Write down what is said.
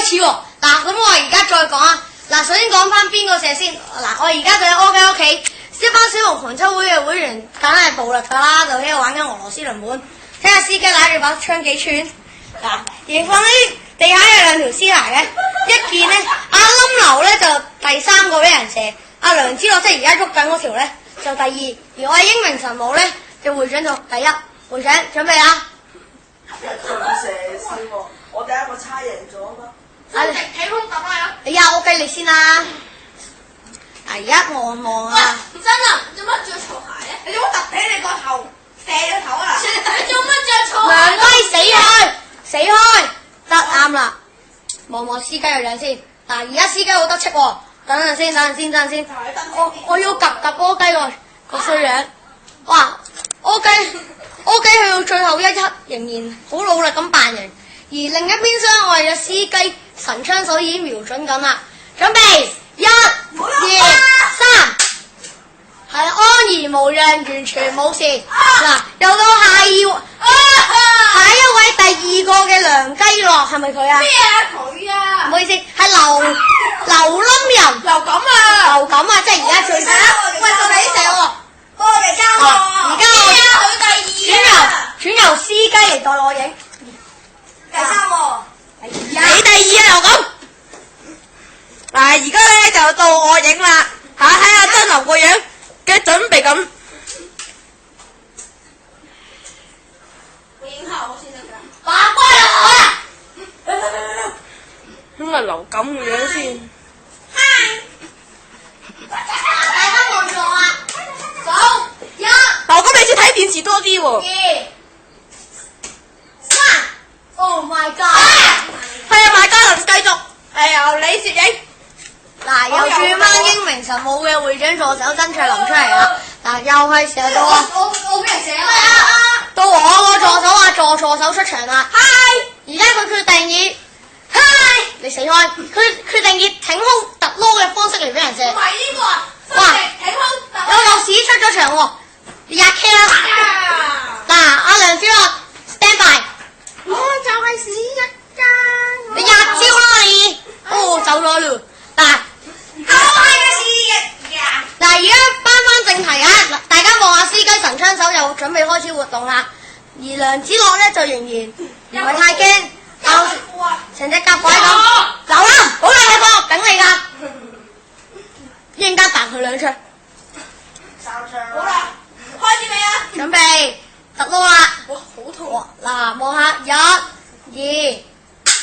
開始喎。嗱，咁我而家再講啊。嗱，首先講翻邊個射先。嗱，我而家就喺我嘅屋企，一班小紅狂抽會嘅會員梗係暴力㗎啦，就喺度玩緊俄羅斯輪盤。睇下司機攞住把槍幾寸。嗱，而放喺地下有兩條屍骸嘅，一件咧阿冧流咧就第三個俾人射，阿梁之樂即係而家喐緊嗰條咧就第二，而我英明神武咧就會長做第一。會長準備啊！仲射先喎，我第一個猜贏咗嘛。起空揼啊！你呀，我計你先啦。嗱，而家望望啊！真啊！做乜着錯鞋咧？你做乜揼起你個頭？射個頭啊！你做乜着錯鞋？梁威死開！死開！得啱啦。望望司機個樣先。嗱，而家司機好得戚喎。等陣先，等陣先，等陣先。我要及柯雞個衰樣。哇！柯雞去到最後一刻仍然好努力咁扮人，而另一邊廂我哋嘅司機神槍手已經瞄準緊啦。準備1、2、3，係安然無恙，完全冇事。嗱，又到下一位第二個嘅梁雞樂，係咪佢啊？咩啊佢啊？唔好意思，係劉冧人。流感啊！流感啊！即係而家最喂到你射喎。我哋交喎。而家我佢第二啊！轉由司機嚟代我影。第三喎。你第二啊，劉感。嗱，而家咧就到我影啦，睇下真流個樣嘅準備咁。我影下我先得㗎。把關落去啊！咁啊流感個樣先。大家望住我啊！數1、我咁你先睇電視多啲喎。 2、3。Oh my god！係啊，大家能繼續由你攝影。嗱，又轉翻英明神武嘅會長助手曾卓林出嚟啦。嗱，又係射到啊！我俾人射啦！到我個助手啊，助手出場啦。嗨！而家佢決定以嗨，你死開！佢決定以挺空突撈嘅方式嚟俾人射。唔係呢個啊！哇！挺空有屎出咗場喎！壓 K 啦！嗱，阿梁之樂 stand by。我就係屎一間。你壓招啦你！哦，走咗啦！嗱。我係個屎呀！嗱，而家翻正題啊！嗱，大家望下司機神槍手又準備開始活動啦。而梁子樂咧就仍然唔係太驚，成隻甲鬼咁。走啦，好啦，你放我頂你㗎，一陣間彈佢兩槍。好啦，開始未啊？準備，突撈啦！哇，好痛！嗱，望下1、2、